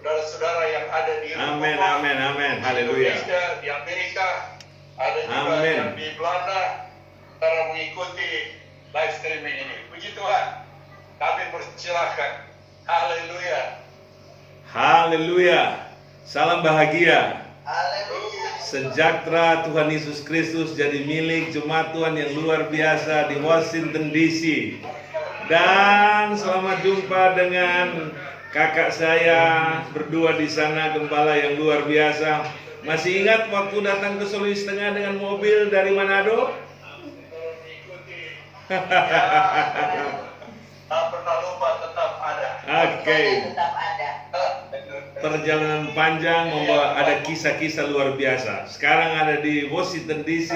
saudara-saudara yang ada di Amin, amin, amin. Haleluya. Indonesia, di Amerika, ada juga Amin. yang di Belanda, saudara mengikuti live streaming ini. Puji Tuhan, kami persilahkan. Haleluya. Haleluya. Salam bahagia. Haleluya. Sejahtera Tuhan Yesus Kristus jadi milik jemaat Tuhan yang luar biasa di Washington DC. Dan selamat jumpa dengan kakak saya berdua di sana, gembala yang luar biasa. Masih ingat waktu datang ke Sulawesi Tengah dengan mobil dari Manado? Tak pernah lupa, tetap ada. Oke. Tetap ada. Perjalanan panjang membawa ada kisah-kisah luar biasa. Sekarang ada di Washington DC,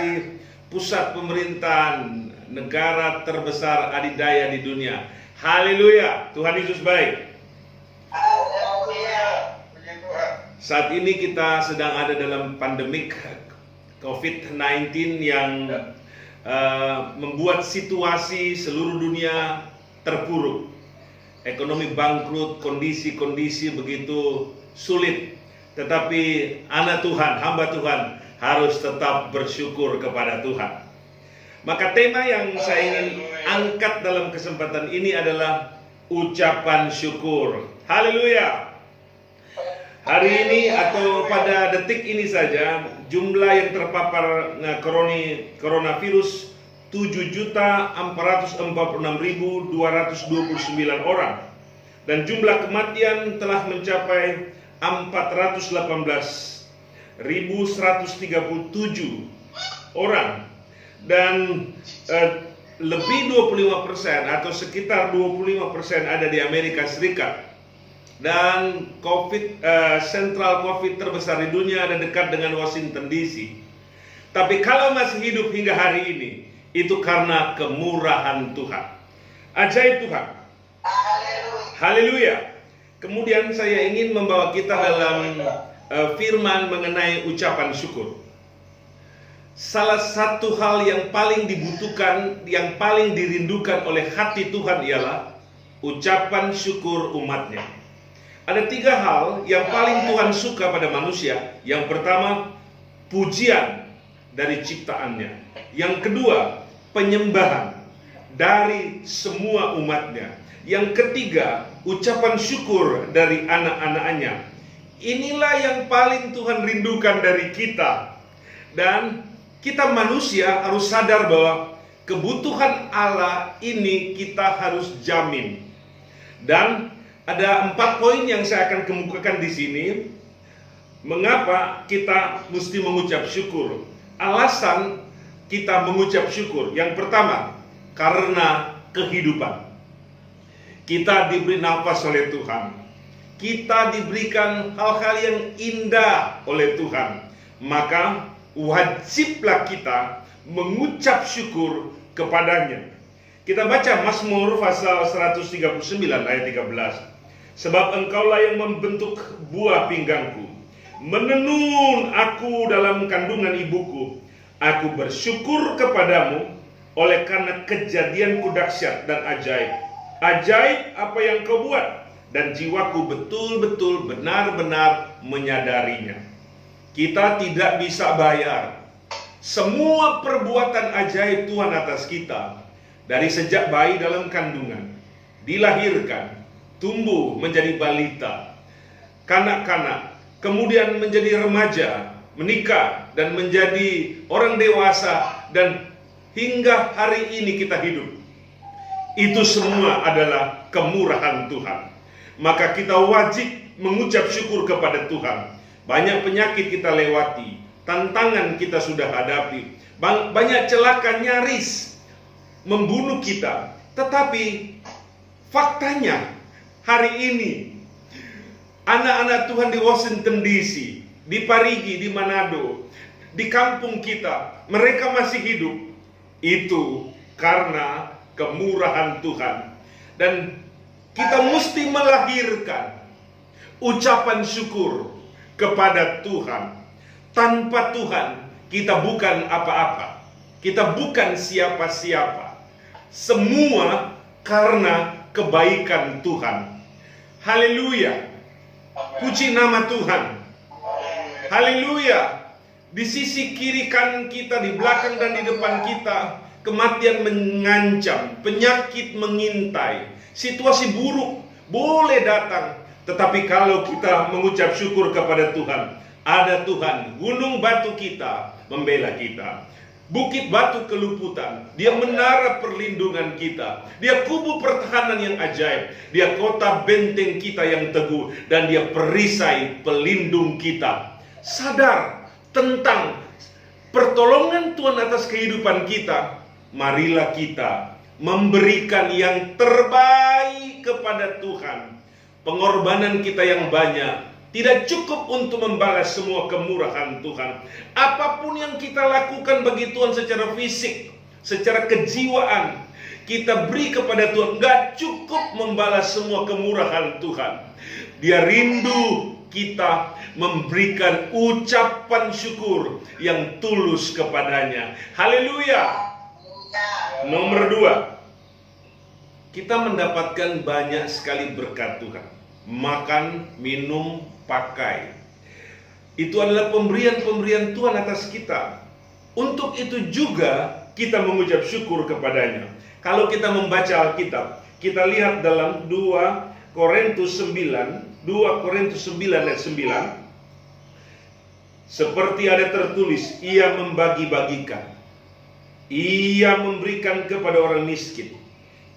pusat pemerintahan negara terbesar adidaya di dunia. Haleluya, Tuhan Yesus baik. Haleluya. Puji Tuhan. Saat ini kita sedang ada dalam pandemik COVID-19 yang membuat situasi seluruh dunia terpuruk. Ekonomi bangkrut, kondisi-kondisi begitu sulit. Tetapi anak Tuhan, hamba Tuhan harus tetap bersyukur kepada Tuhan. Maka tema yang saya ingin angkat dalam kesempatan ini adalah ucapan syukur. Haleluya. Hari ini atau pada detik ini saja jumlah yang terpapar coronavirus 7.446.229 orang, dan jumlah kematian telah mencapai 418.137 orang, dan lebih 25% atau sekitar 25% ada di Amerika Serikat. Dan sentral COVID terbesar di dunia ada dekat dengan Washington DC. Tapi kalau masih hidup hingga hari ini, itu karena kemurahan Tuhan. Ajaib Tuhan. Haleluya. Kemudian saya ingin membawa kita dalam firman mengenai ucapan syukur. Salah satu hal yang paling dibutuhkan, yang paling dirindukan oleh hati Tuhan ialah ucapan syukur umatnya. Ada 3 hal yang paling Tuhan suka pada manusia. Yang pertama, pujian dari ciptaannya. Yang kedua, penyembahan dari semua umatnya. Yang ketiga, ucapan syukur dari anak-anaknya. Inilah yang paling Tuhan rindukan dari kita. Dan kita manusia harus sadar bahwa kebutuhan Allah ini kita harus jamin. Dan ada 4 poin yang saya akan kemukakan di sini. Mengapa kita mesti mengucap syukur? Alasan kita mengucap syukur. Yang pertama, karena kehidupan. Kita diberi nafas oleh Tuhan. Kita diberikan hal-hal yang indah oleh Tuhan. Maka wajiblah kita mengucap syukur kepadanya. Kita baca Mazmur pasal 139 ayat 13. Sebab engkaulah yang membentuk buah pinggangku, menenun aku dalam kandungan ibuku. Aku bersyukur kepadamu oleh karena kejadianku dahsyat dan ajaib. Ajaib apa yang kau buat, dan jiwaku betul-betul benar-benar menyadarinya. Kita tidak bisa bayar semua perbuatan ajaib Tuhan atas kita. Dari sejak bayi dalam kandungan, dilahirkan, tumbuh menjadi balita, kanak-kanak, kemudian menjadi remaja, menikah, dan menjadi orang dewasa, dan hingga hari ini kita hidup. Itu semua adalah kemurahan Tuhan. Maka kita wajib mengucap syukur kepada Tuhan. Banyak penyakit kita lewati, tantangan kita sudah hadapi, banyak celaka nyaris membunuh kita. Tetapi faktanya hari ini anak-anak Tuhan di Washington DC, di Parigi, di Manado, di kampung kita, mereka masih hidup. Itu karena kemurahan Tuhan. Dan kita mesti melahirkan ucapan syukur kepada Tuhan. Tanpa Tuhan kita bukan apa-apa. Kita bukan siapa-siapa. Semua karena kebaikan Tuhan. Haleluya. Puji nama Tuhan. Haleluya. Di sisi kiri kanan kita, di belakang dan di depan kita, kematian mengancam, penyakit mengintai, situasi buruk boleh datang. Tetapi kalau kita mengucap syukur kepada Tuhan, ada Tuhan, gunung batu kita membela kita, bukit batu keluputan, dia menara perlindungan kita, dia kubu pertahanan yang ajaib, dia kota benteng kita yang teguh, dan dia perisai pelindung kita. Sadar tentang pertolongan Tuhan atas kehidupan kita, marilah kita memberikan yang terbaik kepada Tuhan. Pengorbanan kita yang banyak tidak cukup untuk membalas semua kemurahan Tuhan. Apapun yang kita lakukan bagi Tuhan secara fisik, secara kejiwaan, kita beri kepada Tuhan, gak cukup membalas semua kemurahan Tuhan. Dia rindu kita memberikan ucapan syukur yang tulus kepadanya. Haleluya. Nomor 2, kita mendapatkan banyak sekali berkat Tuhan. Makan, minum, pakai. Itu adalah pemberian-pemberian Tuhan atas kita. Untuk itu juga kita mengucap syukur kepadanya. Kalau kita membaca Alkitab, kita lihat dalam 2 Korintus 9 ayat 9. Seperti ada tertulis, ia membagi-bagikan, ia memberikan kepada orang miskin,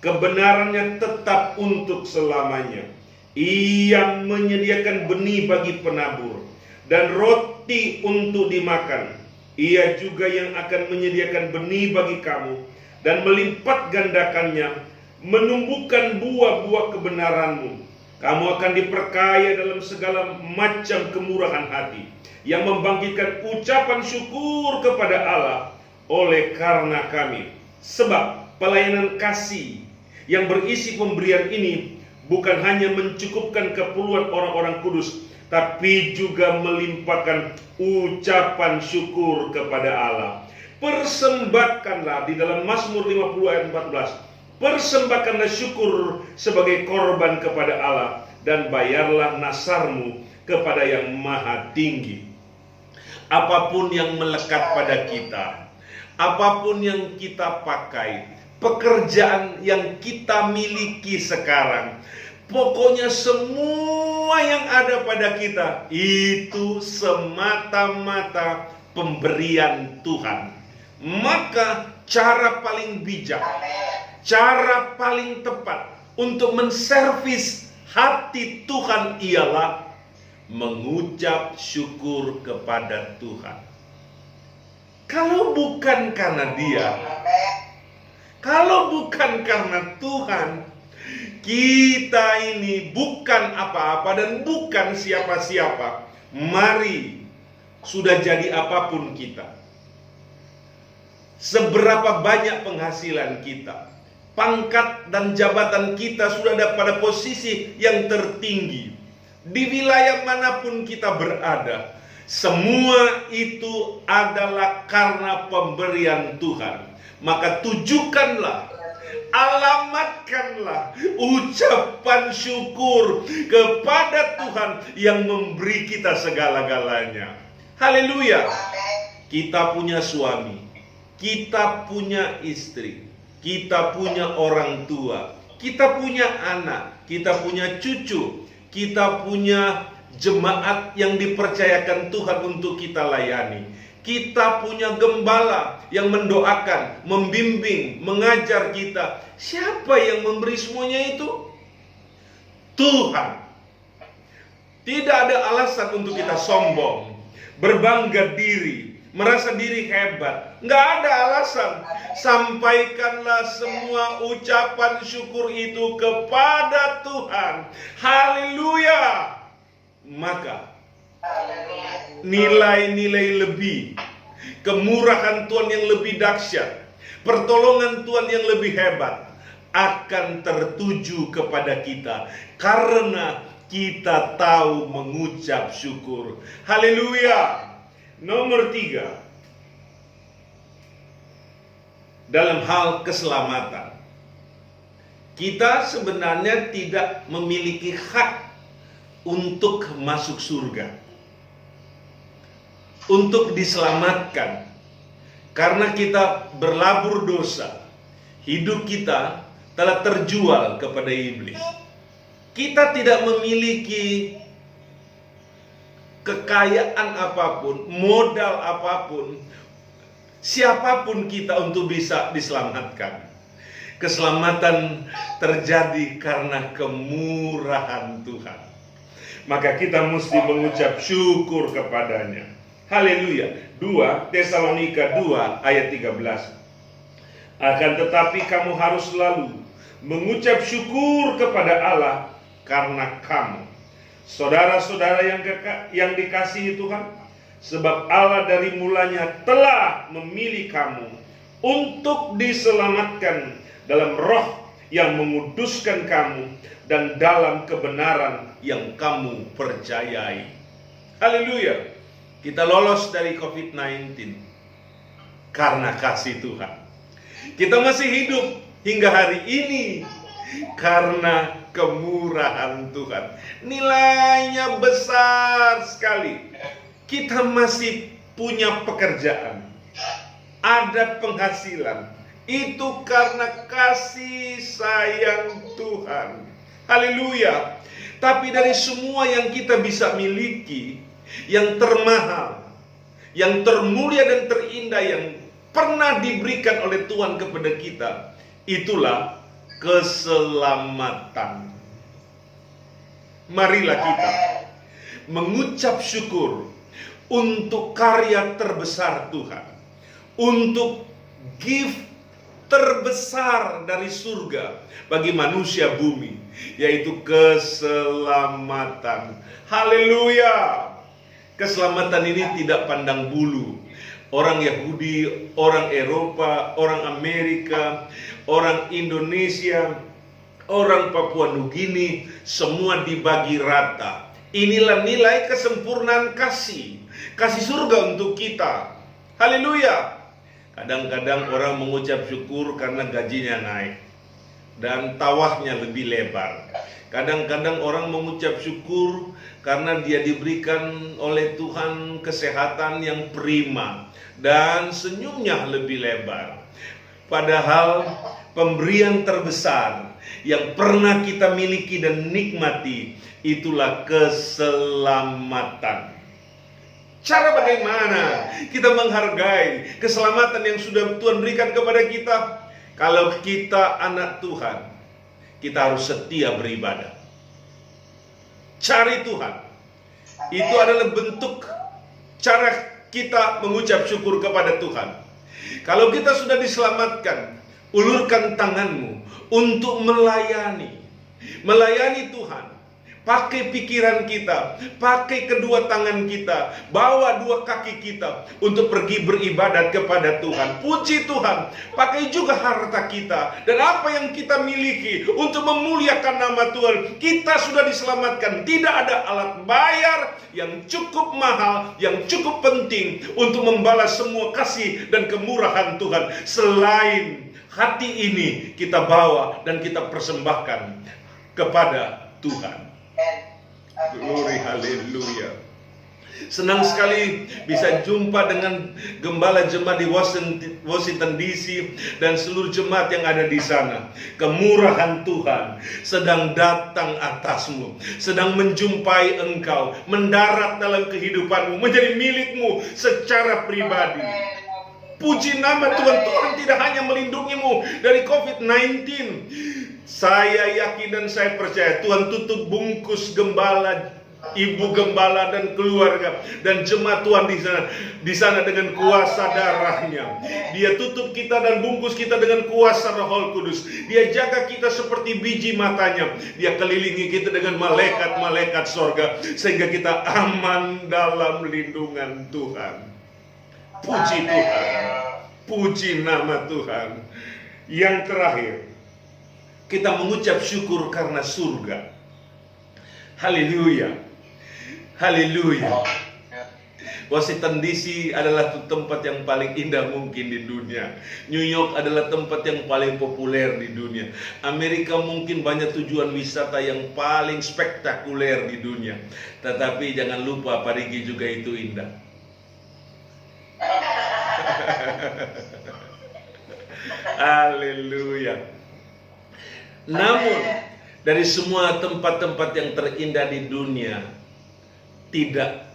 kebenarannya tetap untuk selamanya. Ia menyediakan benih bagi penabur dan roti untuk dimakan. Ia juga yang akan menyediakan benih bagi kamu dan melipat gandakannya, menumbuhkan buah-buah kebenaranmu. Kamu akan diperkaya dalam segala macam kemurahan hati, yang membangkitkan ucapan syukur kepada Allah oleh karena kami. Sebab pelayanan kasih yang berisi pemberian ini bukan hanya mencukupkan keperluan orang-orang kudus, tapi juga melimpahkan ucapan syukur kepada Allah. Persembahkanlah, di dalam Mazmur 50 ayat 14, persembahkanlah syukur sebagai korban kepada Allah, dan bayarlah nasarmu kepada yang maha tinggi. Apapun yang melekat pada kita, apapun yang kita pakai, pekerjaan yang kita miliki sekarang, pokoknya semua yang ada pada kita itu semata-mata pemberian Tuhan. Maka cara paling bijak, cara paling tepat untuk menservis hati Tuhan ialah mengucap syukur kepada Tuhan. Kalau bukan karena Dia, kalau bukan karena Tuhan, kita ini bukan apa-apa dan bukan siapa-siapa. Mari, sudah jadi apapun kita, seberapa banyak penghasilan kita, pangkat dan jabatan kita sudah ada pada posisi yang tertinggi, di wilayah manapun kita berada, semua itu adalah karena pemberian Tuhan. Maka tujukanlah, alamatkanlah ucapan syukur kepada Tuhan yang memberi kita segala-galanya. Haleluya. Kita punya suami, kita punya istri, kita punya orang tua, kita punya anak, kita punya cucu, kita punya jemaat yang dipercayakan Tuhan untuk kita layani. Kita punya gembala yang mendoakan, membimbing, mengajar kita. Siapa yang memberi semuanya itu? Tuhan. Tidak ada alasan untuk kita sombong, berbangga diri, merasa diri hebat. Nggak ada alasan. Sampaikanlah semua ucapan syukur itu kepada Tuhan. Haleluya. Maka nilai-nilai lebih, kemurahan Tuhan yang lebih dahsyat, pertolongan Tuhan yang lebih hebat akan tertuju kepada kita, karena kita tahu mengucap syukur. Haleluya. Nomor 3, dalam hal keselamatan, kita sebenarnya tidak memiliki hak untuk masuk surga, untuk diselamatkan. Karena kita berlabur dosa, hidup kita telah terjual kepada iblis. Kita tidak memiliki kekayaan apapun, modal apapun, siapapun kita untuk bisa diselamatkan. Keselamatan terjadi karena kemurahan Tuhan. Maka kita mesti mengucap syukur kepadanya. Haleluya. 2 Tesalonika 2 ayat 13. Akan tetapi kamu harus selalu mengucap syukur kepada Allah karena kamu, saudara-saudara yang dikasihi Tuhan, sebab Allah dari mulanya telah memilih kamu untuk diselamatkan dalam roh yang menguduskan kamu dan dalam kebenaran yang kamu percayai. Haleluya. Kita lolos dari COVID-19 karena kasih Tuhan. Kita masih hidup hingga hari ini karena kemurahan Tuhan. Nilainya besar sekali. Kita masih punya pekerjaan, ada penghasilan. Itu karena kasih sayang Tuhan. Haleluya. Tapi dari semua yang kita bisa miliki, yang termahal, yang termulia dan terindah yang pernah diberikan oleh Tuhan kepada kita, itulah keselamatan. Marilah kita mengucap syukur untuk karya terbesar Tuhan, untuk gift terbesar dari surga bagi manusia bumi, yaitu keselamatan. Haleluya. Keselamatan ini tidak pandang bulu. Orang Yahudi, orang Eropa, orang Amerika, orang Indonesia, orang Papua Nugini, semua dibagi rata. Inilah nilai kesempurnaan kasih surga untuk kita. Haleluya. Kadang-kadang orang mengucap syukur karena gajinya naik dan tawahnya lebih lebar. Kadang-kadang orang mengucap syukur karena dia diberikan oleh Tuhan kesehatan yang prima dan senyumnya lebih lebar. Padahal pemberian terbesar yang pernah kita miliki dan nikmati itulah keselamatan. Cara bagaimana kita menghargai keselamatan yang sudah Tuhan berikan kepada kita? Kalau kita anak Tuhan, kita harus setia beribadah. Cari Tuhan. Itu adalah bentuk cara kita mengucap syukur kepada Tuhan. Kalau kita sudah diselamatkan, ulurkan tanganmu untuk melayani Tuhan. Pakai pikiran kita, pakai kedua tangan kita, bawa dua kaki kita untuk pergi beribadat kepada Tuhan. Puji Tuhan, pakai juga harta kita dan apa yang kita miliki untuk memuliakan nama Tuhan. Kita sudah diselamatkan. Tidak ada alat bayar yang cukup mahal, yang cukup penting untuk membalas semua kasih dan kemurahan Tuhan. Selain hati ini kita bawa dan kita persembahkan kepada Tuhan. Glory, haleluya. Senang sekali bisa jumpa dengan gembala jemaat di Washington DC dan seluruh jemaat yang ada di sana. Kemurahan Tuhan sedang datang atasmu, sedang menjumpai engkau, mendarat dalam kehidupanmu, menjadi milikmu secara pribadi. Puji nama Tuhan. Tuhan tidak hanya melindungimu dari COVID-19. Saya yakin dan saya percaya Tuhan tutup bungkus gembala, ibu gembala dan keluarga dan jemaat Tuhan di sana dengan kuasa darahnya. Dia tutup kita dan bungkus kita dengan kuasa Roh Kudus. Dia jaga kita seperti biji matanya. Dia kelilingi kita dengan malaikat-malaikat sorga sehingga kita aman dalam lindungan Tuhan. Puji Tuhan. Puji nama Tuhan. Yang terakhir, kita mengucap syukur karena surga. Haleluya. Haleluya. Washington DC adalah tempat yang paling indah mungkin di dunia. New York adalah tempat yang paling populer di dunia. Amerika mungkin banyak tujuan wisata yang paling spektakuler di dunia. Tetapi jangan lupa Parigi juga itu indah. Haleluya. Namun dari semua tempat-tempat yang terindah di dunia, tidak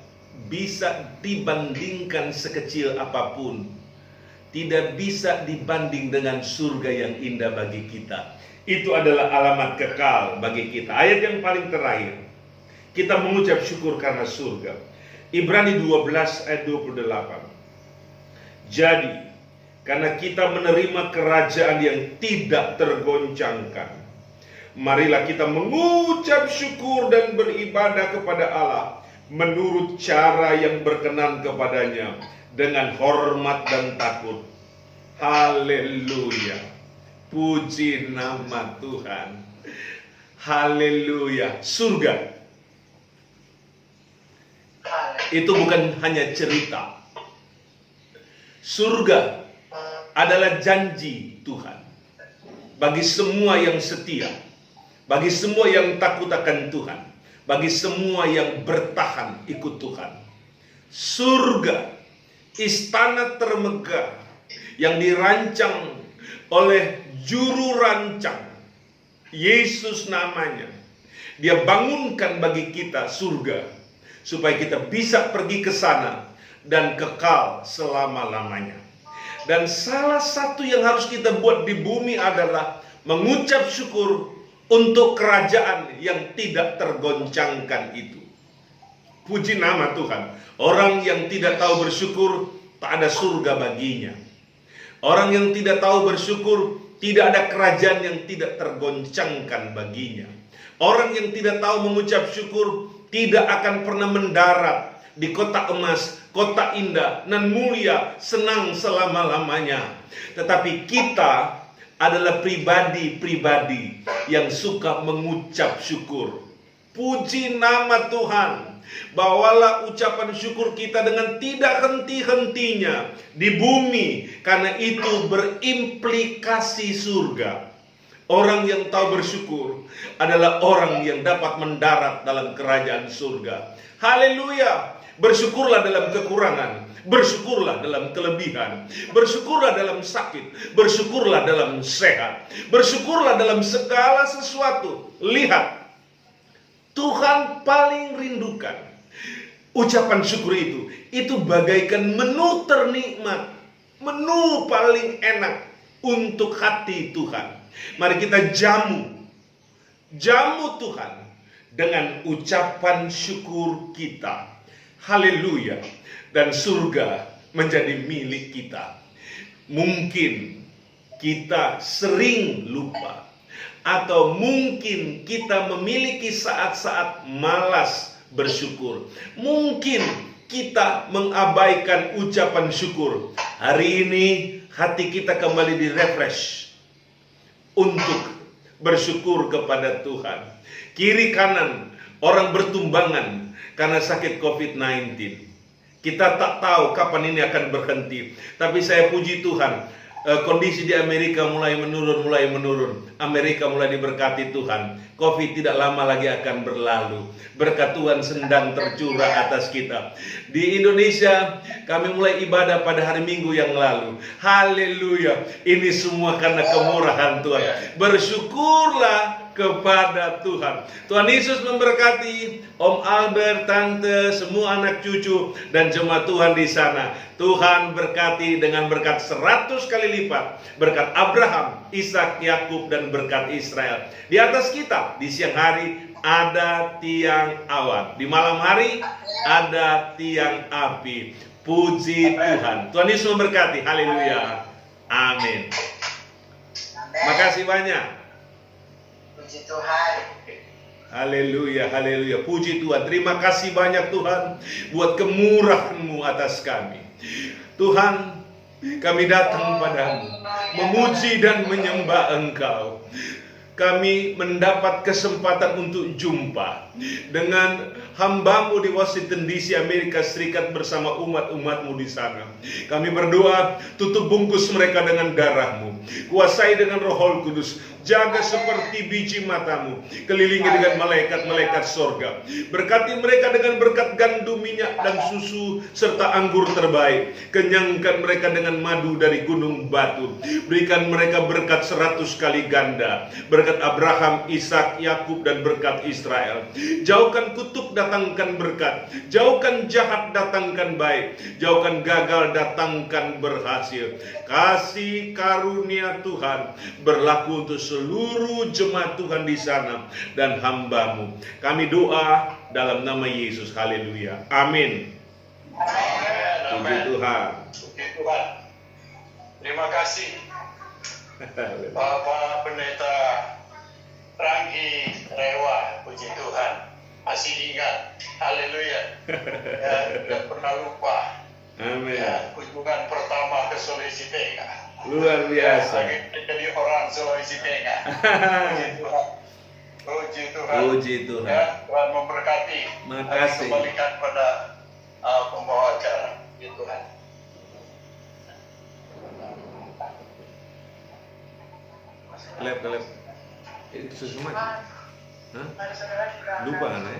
bisa dibandingkan sekecil apapun, tidak bisa dibanding dengan surga yang indah bagi kita. Itu adalah alamat kekal bagi kita. Ayat yang paling terakhir, kita mengucap syukur karena surga. Ibrani 12 ayat 28. Jadi, karena kita menerima kerajaan yang tidak tergoncangkan, marilah kita mengucap syukur dan beribadah kepada Allah menurut cara yang berkenan kepadanya dengan hormat dan takut. Haleluya. Puji nama Tuhan. Haleluya. Surga itu bukan hanya cerita. Surga adalah janji Tuhan bagi semua yang setia, bagi semua yang takut akan Tuhan, bagi semua yang bertahan ikut Tuhan. Surga, istana termegah yang dirancang oleh juru rancang, Yesus namanya. Dia bangunkan bagi kita surga supaya kita bisa pergi ke sana dan kekal selama-lamanya. Dan salah satu yang harus kita buat di bumi adalah mengucap syukur untuk kerajaan yang tidak tergoncangkan itu. Puji nama Tuhan. Orang yang tidak tahu bersyukur, tak ada surga baginya. Orang yang tidak tahu bersyukur, tidak ada kerajaan yang tidak tergoncangkan baginya. Orang yang tidak tahu mengucap syukur, tidak akan pernah mendarat di kota emas, kota indah, nan mulia, senang selama-lamanya. Tetapi kita adalah pribadi-pribadi yang suka mengucap syukur. Puji nama Tuhan. Bawalah ucapan syukur kita dengan tidak henti-hentinya di bumi, karena itu berimplikasi surga. Orang yang tahu bersyukur adalah orang yang dapat mendarat dalam kerajaan surga. Haleluya. Bersyukurlah dalam kekurangan, bersyukurlah dalam kelebihan, bersyukurlah dalam sakit, bersyukurlah dalam sehat, bersyukurlah dalam segala sesuatu. Lihat, Tuhan paling rindukan ucapan syukur itu. Itu bagaikan menu ternikmat, menu paling enak untuk hati Tuhan. Mari kita jamu Tuhan dengan ucapan syukur kita. Haleluya. Dan surga menjadi milik kita. Mungkin kita sering lupa, atau mungkin kita memiliki saat-saat malas bersyukur. Mungkin kita mengabaikan ucapan syukur. Hari ini hati kita kembali direfresh untuk bersyukur kepada Tuhan. Kiri kanan orang bertumbangan karena sakit COVID-19. Kita tak tahu kapan ini akan berhenti. Tapi saya puji Tuhan, kondisi di Amerika mulai menurun. Amerika mulai diberkati Tuhan. COVID tidak lama lagi akan berlalu. Berkat Tuhan sedang tercurah atas kita. Di Indonesia kami mulai ibadah pada hari Minggu yang lalu. Haleluya. Ini semua karena kemurahan Tuhan. Bersyukurlah kepada Tuhan. Tuhan Yesus memberkati Om Albert, Tante, semua anak cucu dan jemaat Tuhan di sana. Tuhan berkati dengan berkat 100 kali lipat. Berkat Abraham, Ishak, Yakub, dan berkat Israel. Di atas kita, di siang hari ada tiang awan. Di malam hari ada tiang api. Puji Tuhan. Tuhan Yesus memberkati. Haleluya. Amin. Makasih banyak. Puji Tuhan. Haleluya, haleluya. Puji Tuhan. Terima kasih banyak Tuhan buat kemurahan-Mu atas kami. Tuhan, kami datang padamu, memuji dan menyembah Engkau. kami mendapat kesempatan untuk jumpa dengan hamba-Mu di Washington DC, Amerika Serikat bersama umat-umat-Mu di sana. Kami berdoa, tutup bungkus mereka dengan darah-Mu, kuasai dengan Roh Kudus, jaga seperti biji mata-Mu, kelilingi dengan malaikat-malaikat sorga. Berkati mereka dengan berkat gandum, minyak, dan susu, serta anggur terbaik. Kenyangkan mereka dengan madu dari gunung batu. Berikan mereka berkat 100 kali ganda. Berkat Abraham, Ishak, Yakub, dan berkat Israel. Jauhkan kutuk, datangkan berkat. Jauhkan jahat, datangkan baik. Jauhkan gagal, datangkan berhasil. Kasih karunia Tuhan berlaku untuk seluruh jemaat Tuhan di sana dan hamba-Mu. Kami doa dalam nama Yesus. Haleluya. Amin. Puji Tuhan. Puji Tuhan. Terima kasih Bapak Pendeta Ranggi Rewa. Puji Tuhan. Masih ingat. Haleluya. Ya, tidak pernah lupa. Amin. Ya, kunjungan pertama ke Sulawesi Tengah. Luar biasa. Jadi orang Sulawesi Tengah. Puji Tuhan. Puji Tuhan. Puji Tuhan. Ya, Tuhan memberkati. Makasih. Kami kembalikan pada pembawa acara. Puji Tuhan. Kelep. Itu sesuatu. Hah? Lupa kan ya?